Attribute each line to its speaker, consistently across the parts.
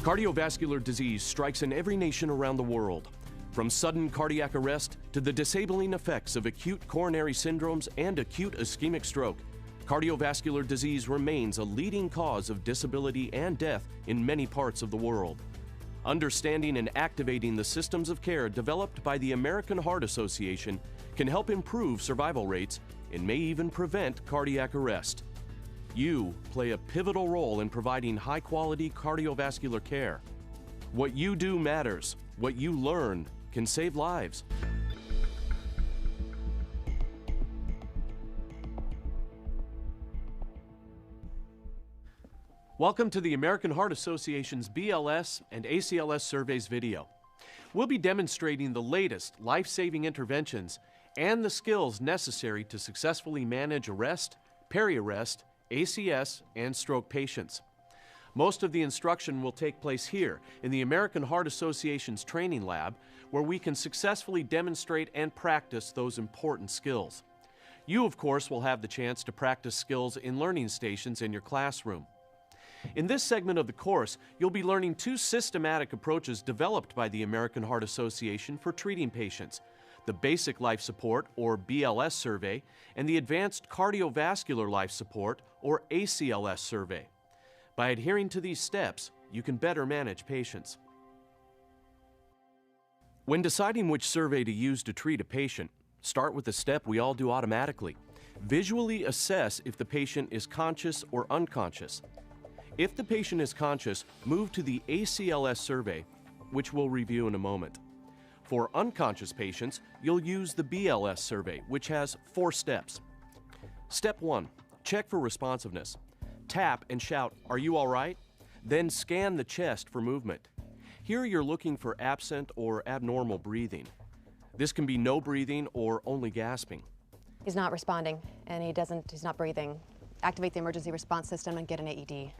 Speaker 1: Cardiovascular disease strikes in every nation around the world. From sudden cardiac arrest to the disabling effects of acute coronary syndromes and acute ischemic stroke, cardiovascular disease remains a leading cause of disability and death in many parts of the world. Understanding and activating the systems of care developed by the American Heart Association can help improve survival rates and may even prevent cardiac arrest. You play a pivotal role in providing high-quality cardiovascular care. What you do matters. What you learn can save lives. Welcome to the American Heart Association's BLS and ACLS surveys video. We'll be demonstrating the latest life-saving interventions and the skills necessary to successfully manage arrest, peri-arrest, ACS, and stroke patients. Most of the instruction will take place here in the American Heart Association's training lab, where we can successfully demonstrate and practice those important skills. You, of course, will have the chance to practice skills in learning stations in your classroom. In this segment of the course, you'll be learning two systematic approaches developed by the American Heart Association for treating patients: the Basic Life Support, or BLS survey, and the Advanced Cardiovascular Life Support, or ACLS survey. By adhering to these steps, you can better manage patients. When deciding which survey to use to treat a patient, start with the step we all do automatically. Visually assess if the patient is conscious or unconscious. If the patient is conscious, move to the ACLS survey, which we'll review in a moment. For unconscious patients, you'll use the BLS survey, which has 4 steps. Step 1, check for responsiveness. Tap and shout, "Are you all right?" Then scan the chest for movement. Here you're looking for absent or abnormal breathing. This can be no breathing or only gasping.
Speaker 2: He's not responding, and he's not breathing. Activate the emergency response system and get an AED.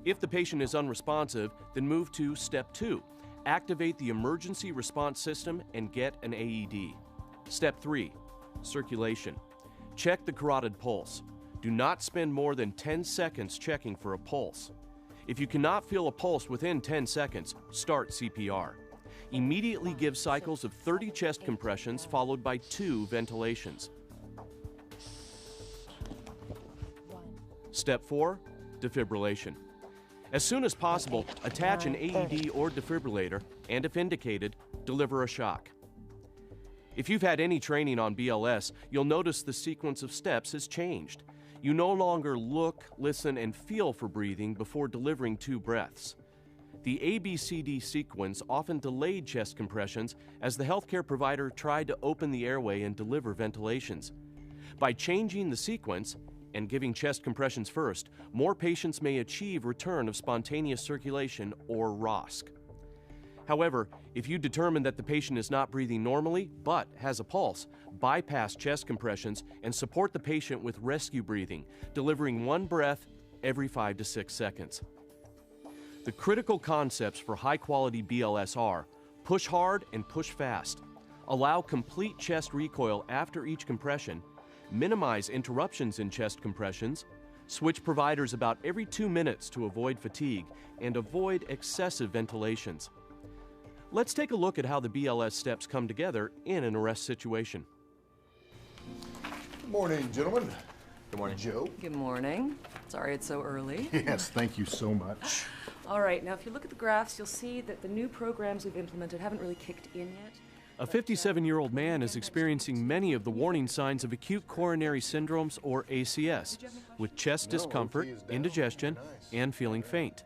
Speaker 1: If the patient is unresponsive, then move to Step 2. Activate the emergency response system and get an AED. Step 3, circulation. Check the carotid pulse. Do not spend more than 10 seconds checking for a pulse. If you cannot feel a pulse within 10 seconds, start CPR. Immediately give cycles of 30 chest compressions followed by 2 ventilations. Step 4, defibrillation. As soon as possible, attach an AED or defibrillator, and if indicated, deliver a shock. If you've had any training on BLS, you'll notice the sequence of steps has changed. You no longer look, listen, and feel for breathing before delivering 2 breaths. The ABCD sequence often delayed chest compressions as the healthcare provider tried to open the airway and deliver ventilations. By changing the sequence and giving chest compressions first, more patients may achieve return of spontaneous circulation, or ROSC. However, if you determine that the patient is not breathing normally but has a pulse, bypass chest compressions and support the patient with rescue breathing, delivering 1 breath every 5 to 6 seconds. The critical concepts for high-quality BLS are: push hard and push fast, allow complete chest recoil after each compression, minimize interruptions in chest compressions, switch providers about every 2 minutes to avoid fatigue, and avoid excessive ventilations. Let's take a look at how the BLS steps come together in an arrest situation.
Speaker 3: Good morning, gentlemen.
Speaker 4: Good morning.
Speaker 3: Joe.
Speaker 5: Good morning. Sorry it's so early.
Speaker 3: Yes, thank you so much.
Speaker 5: All right, now if you look at the graphs, you'll see that the new programs we've implemented haven't really kicked in yet.
Speaker 1: A 57-year-old man is experiencing many of the warning signs of acute coronary syndromes, or ACS, with chest discomfort, indigestion, and feeling faint.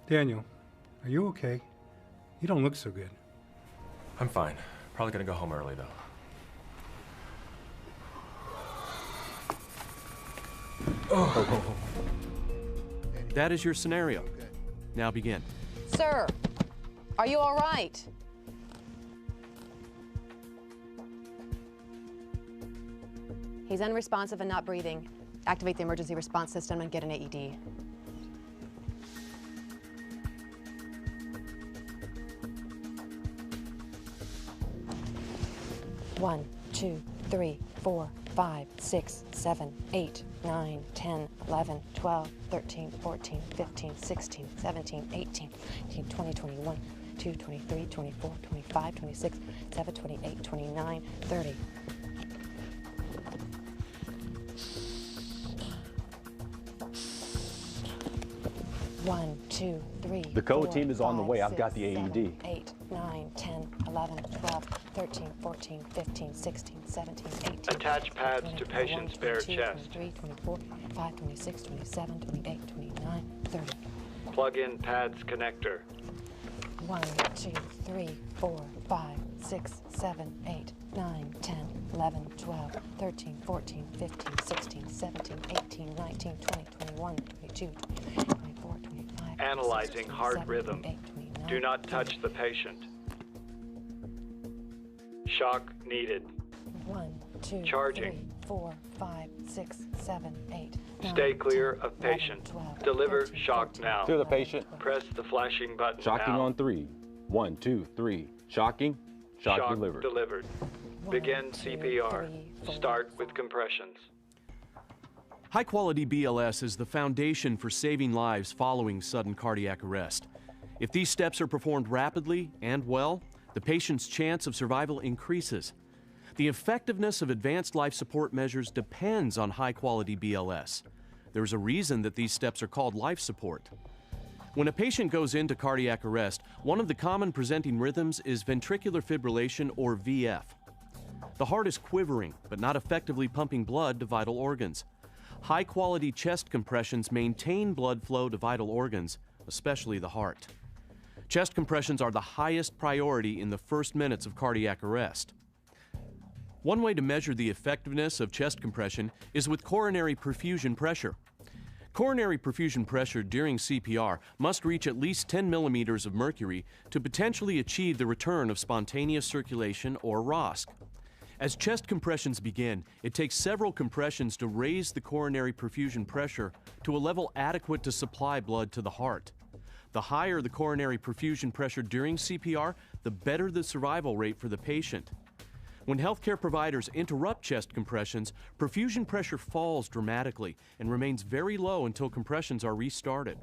Speaker 6: Daniel, are you okay? You don't look so good.
Speaker 4: I'm fine. Probably gonna go home early, though.
Speaker 1: That is your scenario. Now begin.
Speaker 2: Sir, are you all right? He's unresponsive and not breathing. Activate the emergency response system and get an AED. One, two, 3, 4, 5, 6, 7, 8, 9, 10, 11, 12, 13, 14, 15, 16, 17, 18, 19, 20, 21, 22, 23, 24, 25, 26, 27, 28, 29, 30. One, two, three.
Speaker 7: The code
Speaker 2: 4,
Speaker 7: team is on the
Speaker 2: 5,
Speaker 7: way. I've
Speaker 2: 6,
Speaker 7: got the AED.
Speaker 2: 7, 8, 9, 10, 11, 12, 13, 14, 15, 16, 17, 18.
Speaker 8: Attach pads
Speaker 2: 20,
Speaker 8: to
Speaker 2: 21,
Speaker 8: patient's bare
Speaker 2: 22,
Speaker 8: chest.
Speaker 2: 23, 24, 25, 26, 27, 28, 29, 30.
Speaker 8: Plug in pads connector.
Speaker 2: 1, 2, 3, 4, 5, 6, 7, 8, 9, 10, 11, 12, 13, 14, 15, 16, 17, 18, 19, 20, 21, 22, 23, 24, 25.
Speaker 8: Analyzing heart rhythm.
Speaker 2: 28, 29,
Speaker 8: Do not touch the patient. Shock needed.
Speaker 2: 1, 2,
Speaker 8: Charging.
Speaker 2: 3, 4, 5, 6, 7, 8, 9,
Speaker 8: Stay clear
Speaker 2: 10,
Speaker 8: of patient.
Speaker 2: 11, 12,
Speaker 8: Deliver
Speaker 2: 13,
Speaker 8: shock
Speaker 2: 14,
Speaker 8: now.
Speaker 7: To the patient.
Speaker 8: Press the flashing button
Speaker 7: Shocking
Speaker 8: now.
Speaker 7: on 3. 1, 2, 3. Shocking. Shock delivered.
Speaker 8: delivered.
Speaker 2: 1,
Speaker 8: Begin
Speaker 2: 2,
Speaker 8: CPR.
Speaker 2: 3, 4,
Speaker 8: Start with compressions.
Speaker 1: High-quality BLS is the foundation for saving lives following sudden cardiac arrest. If these steps are performed rapidly and well, the patient's chance of survival increases. The effectiveness of advanced life support measures depends on high-quality BLS. There's a reason that these steps are called life support. When a patient goes into cardiac arrest, one of the common presenting rhythms is ventricular fibrillation, or VF. The heart is quivering, but not effectively pumping blood to vital organs. High-quality chest compressions maintain blood flow to vital organs, especially the heart. Chest compressions are the highest priority in the first minutes of cardiac arrest. One way to measure the effectiveness of chest compression is with coronary perfusion pressure. Coronary perfusion pressure during CPR must reach at least 10 millimeters of mercury to potentially achieve the return of spontaneous circulation, or ROSC. As chest compressions begin, it takes several compressions to raise the coronary perfusion pressure to a level adequate to supply blood to the heart. The higher the coronary perfusion pressure during CPR, the better the survival rate for the patient. When healthcare providers interrupt chest compressions, perfusion pressure falls dramatically and remains very low until compressions are restarted.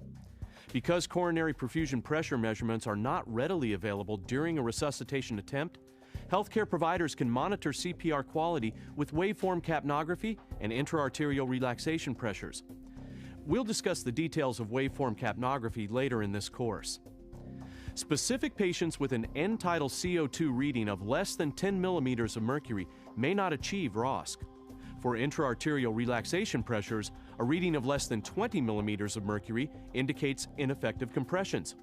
Speaker 1: Because coronary perfusion pressure measurements are not readily available during a resuscitation attempt, healthcare providers can monitor CPR quality with waveform capnography and intra-arterial relaxation pressures. We'll discuss the details of waveform capnography later in this course. Specific patients with an end-tidal CO2 reading of less than 10 millimeters of mercury may not achieve ROSC. For intra-arterial relaxation pressures, a reading of less than 20 millimeters of mercury indicates ineffective compressions.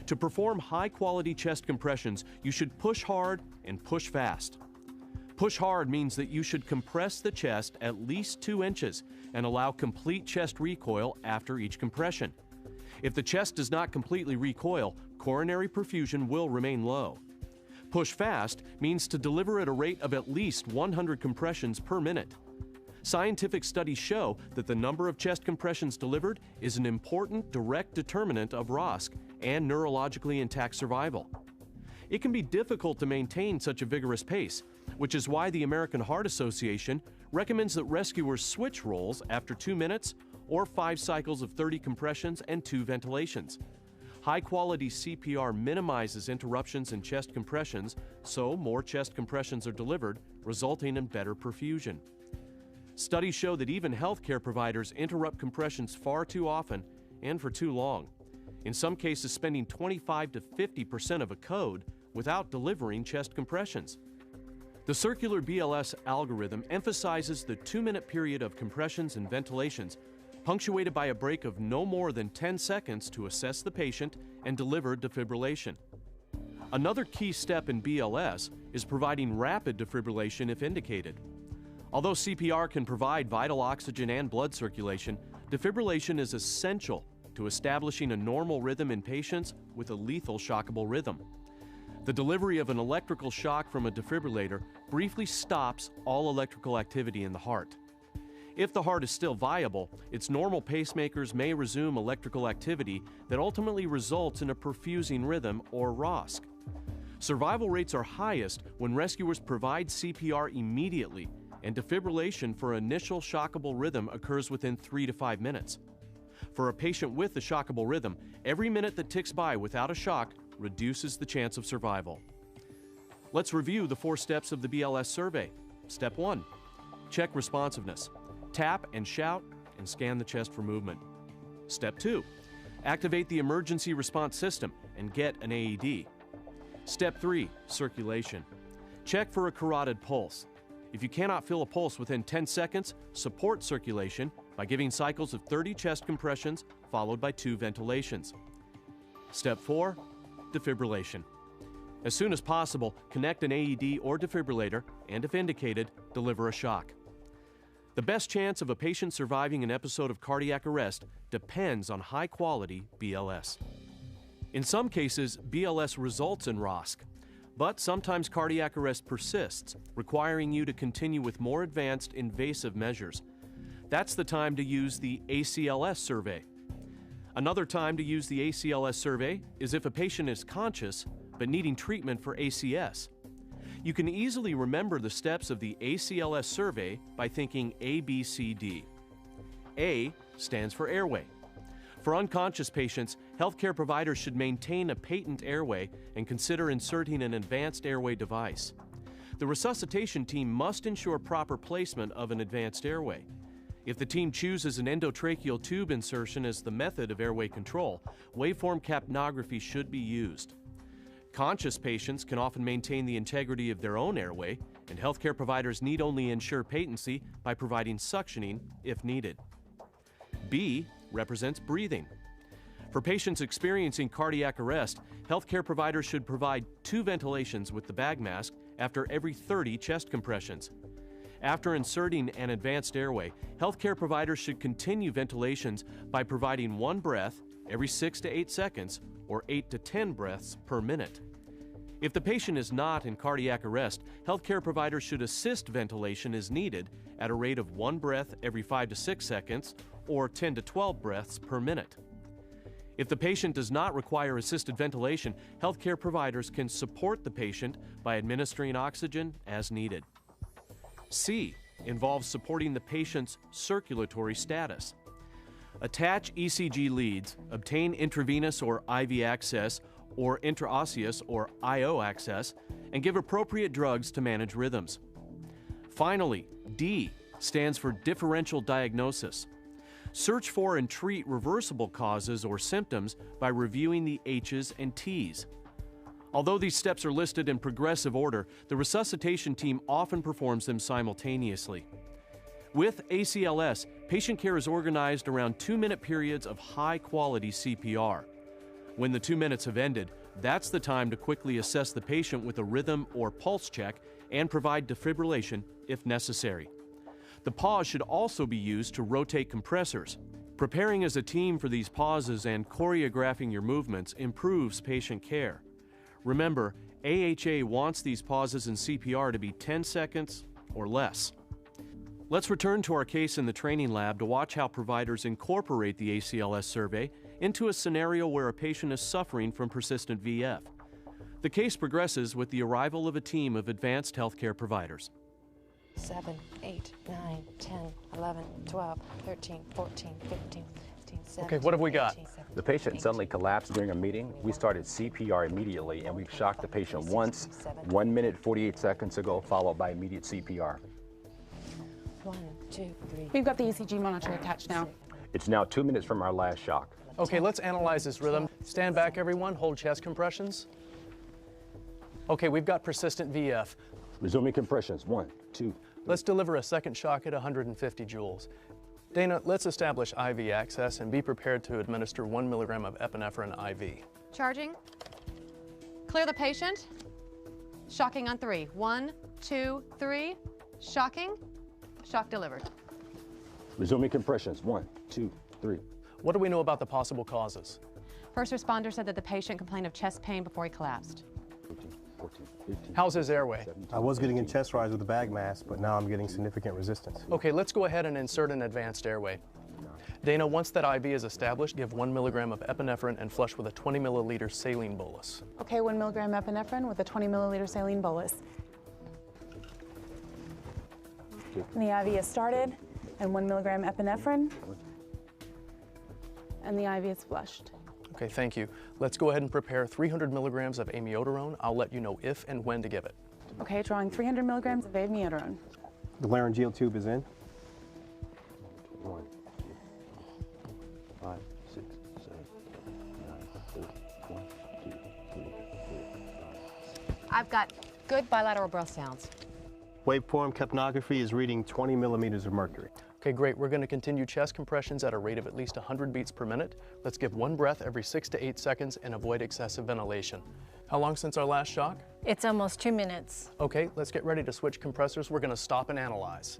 Speaker 1: To perform high-quality chest compressions, you should push hard and push fast. Push hard means that you should compress the chest at least 2 inches and allow complete chest recoil after each compression. If the chest does not completely recoil, coronary perfusion will remain low. Push fast means to deliver at a rate of at least 100 compressions per minute. Scientific studies show that the number of chest compressions delivered is an important direct determinant of ROSC and neurologically intact survival. It can be difficult to maintain such a vigorous pace, which is why the American Heart Association recommends that rescuers switch roles after 2 minutes or 5 cycles of 30 compressions and 2 ventilations. High-quality CPR minimizes interruptions in chest compressions, so more chest compressions are delivered, resulting in better perfusion. Studies show that even healthcare providers interrupt compressions far too often and for too long, in some cases spending 25 to 50% of a code without delivering chest compressions. The circular BLS algorithm emphasizes the 2-minute period of compressions and ventilations, punctuated by a break of no more than 10 seconds to assess the patient and deliver defibrillation. Another key step in BLS is providing rapid defibrillation if indicated. Although CPR can provide vital oxygen and blood circulation, defibrillation is essential to establishing a normal rhythm in patients with a lethal shockable rhythm. The delivery of an electrical shock from a defibrillator briefly stops all electrical activity in the heart. If the heart is still viable, its normal pacemakers may resume electrical activity that ultimately results in a perfusing rhythm, or ROSC. Survival rates are highest when rescuers provide CPR immediately and defibrillation for initial shockable rhythm occurs within 3 to 5 minutes. For a patient with a shockable rhythm, every minute that ticks by without a shock reduces the chance of survival. Let's review the 4 steps of the BLS survey. Step 1. Check responsiveness. Tap and shout and scan the chest for movement. Step 2. Activate the emergency response system and get an AED. Step 3. Circulation. Check for a carotid pulse. If you cannot feel a pulse within 10 seconds, support circulation by giving cycles of 30 chest compressions followed by 2 ventilations. Step 4. Defibrillation. As soon as possible, connect an AED or defibrillator and, if indicated, deliver a shock. The best chance of a patient surviving an episode of cardiac arrest depends on high-quality BLS. In some cases, BLS results in ROSC, but sometimes cardiac arrest persists, requiring you to continue with more advanced invasive measures. That's the time to use the ACLS survey. Another time to use the ACLS survey is if a patient is conscious but needing treatment for ACS. You can easily remember the steps of the ACLS survey by thinking ABCD. A stands for airway. For unconscious patients, healthcare providers should maintain a patent airway and consider inserting an advanced airway device. The resuscitation team must ensure proper placement of an advanced airway. If the team chooses an endotracheal tube insertion as the method of airway control, waveform capnography should be used. Conscious patients can often maintain the integrity of their own airway, and healthcare providers need only ensure patency by providing suctioning if needed. B represents breathing. For patients experiencing cardiac arrest, healthcare providers should provide 2 ventilations with the bag mask after every 30 chest compressions. After inserting an advanced airway, healthcare providers should continue ventilations by providing 1 breath every 6 to 8 seconds or 8 to 10 breaths per minute. If the patient is not in cardiac arrest, healthcare providers should assist ventilation as needed at a rate of 1 breath every 5 to 6 seconds or 10 to 12 breaths per minute. If the patient does not require assisted ventilation, healthcare providers can support the patient by administering oxygen as needed. C involves supporting the patient's circulatory status. Attach ECG leads, obtain intravenous or IV access or intraosseous or IO access, and give appropriate drugs to manage rhythms. Finally, D stands for differential diagnosis. Search for and treat reversible causes or symptoms by reviewing the H's and T's. Although these steps are listed in progressive order, the resuscitation team often performs them simultaneously. With ACLS, patient care is organized around 2-minute periods of high-quality CPR. When the 2 minutes have ended, that's the time to quickly assess the patient with a rhythm or pulse check and provide defibrillation if necessary. The pause should also be used to rotate compressors. Preparing as a team for these pauses and choreographing your movements improves patient care. Remember, AHA wants these pauses in CPR to be 10 seconds or less. Let's return to our case in the training lab to watch how providers incorporate the ACLS survey into a scenario where a patient is suffering from persistent VF. The case progresses with the arrival of a team of advanced healthcare providers.
Speaker 2: 7, 8, 9, 10, 11, 12, 13, 14, 15, 16, 17.
Speaker 9: Okay, what have we got?
Speaker 2: 18, 17,
Speaker 7: The patient
Speaker 2: 18,
Speaker 7: suddenly collapsed during a meeting. We started CPR immediately, and we've shocked the patient once, 1 minute 48 seconds ago, followed by immediate CPR.
Speaker 2: 1, 2, 3.
Speaker 10: We've got the ECG monitor attached now.
Speaker 7: It's now 2 minutes from our last shock.
Speaker 9: Okay, let's analyze this rhythm. Stand back, everyone. Hold chest compressions. Okay, we've got persistent VF.
Speaker 7: Resuming compressions. 1, 2.
Speaker 9: Let's deliver a second shock at 150 joules. Dana, let's establish IV access and be prepared to administer 1 milligram of epinephrine IV.
Speaker 11: Charging. Clear the patient. Shocking on 3. 1, 2, 3. Shocking. Shock delivered.
Speaker 7: Resuming compressions. 1, 2, 3.
Speaker 9: What do we know about the possible causes?
Speaker 11: First responder said that the patient complained of chest pain before he collapsed.
Speaker 7: 15, 14, 15.
Speaker 9: How's his airway?
Speaker 7: 17,
Speaker 12: I was getting in
Speaker 7: 18.
Speaker 12: chest rise with the bag mask, but now I'm getting significant resistance.
Speaker 9: Okay, let's go ahead and insert an advanced airway. Dana, once that IV is established, give 1 milligram of epinephrine and flush with a 20 milliliter saline bolus.
Speaker 10: Okay, 1 milligram epinephrine with a 20 milliliter saline bolus. And the IV is started, and 1 milligram epinephrine, and the IV is flushed.
Speaker 9: Okay, thank you. Let's go ahead and prepare 300 milligrams of amiodarone. I'll let you know if and when to give it.
Speaker 10: Okay, drawing 300 milligrams of amiodarone.
Speaker 12: The laryngeal tube is in. 1, 2, 5, 6, 7, 8, 9, 10, 1, 2, 3, 4, 5.
Speaker 11: I've got good bilateral breath sounds.
Speaker 12: Waveform capnography is reading 20 millimeters of mercury.
Speaker 9: Okay, great. We're going to continue chest compressions at a rate of at least 100 beats per minute. Let's give 1 breath every 6 to 8 seconds and avoid excessive ventilation. How long since our last shock?
Speaker 13: It's almost 2 minutes.
Speaker 9: Okay, let's get ready to switch compressors. We're going to stop and analyze.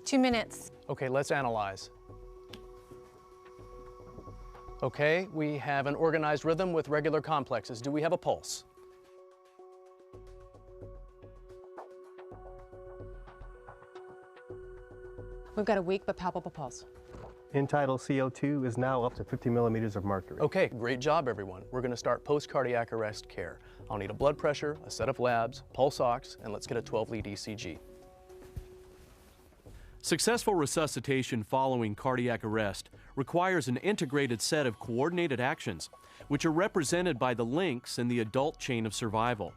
Speaker 13: 2 minutes.
Speaker 9: Okay, let's analyze. Okay, we have an organized rhythm with regular complexes. Do we have a pulse?
Speaker 11: We've got a weak but palpable pulse.
Speaker 12: End-tidal CO2 is now up to 50 millimeters of mercury.
Speaker 9: Okay, great job, everyone. We're going to start post-cardiac arrest care. I'll need a blood pressure, a set of labs, pulse ox, and let's get a 12-lead ECG.
Speaker 1: Successful resuscitation following cardiac arrest requires an integrated set of coordinated actions, which are represented by the links in the adult chain of survival.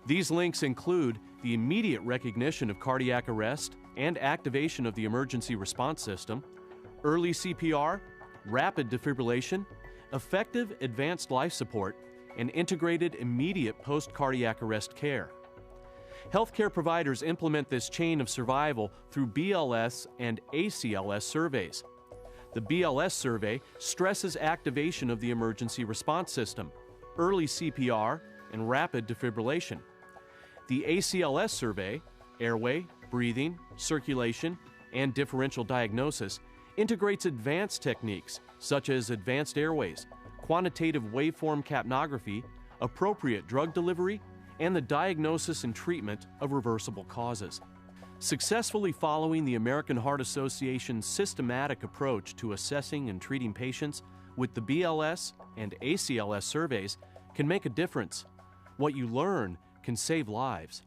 Speaker 1: These links include the immediate recognition of cardiac arrest and activation of the emergency response system, early CPR, rapid defibrillation, effective advanced life support, and integrated immediate post-cardiac arrest care. Healthcare providers implement this chain of survival through BLS and ACLS surveys. The BLS survey stresses activation of the emergency response system, early CPR, and rapid defibrillation. The ACLS survey, airway, breathing, circulation, and differential diagnosis, integrates advanced techniques such as advanced airways, quantitative waveform capnography, appropriate drug delivery, and the diagnosis and treatment of reversible causes. Successfully following the American Heart Association's systematic approach to assessing and treating patients with the BLS and ACLS surveys can make a difference. What you learn can save lives.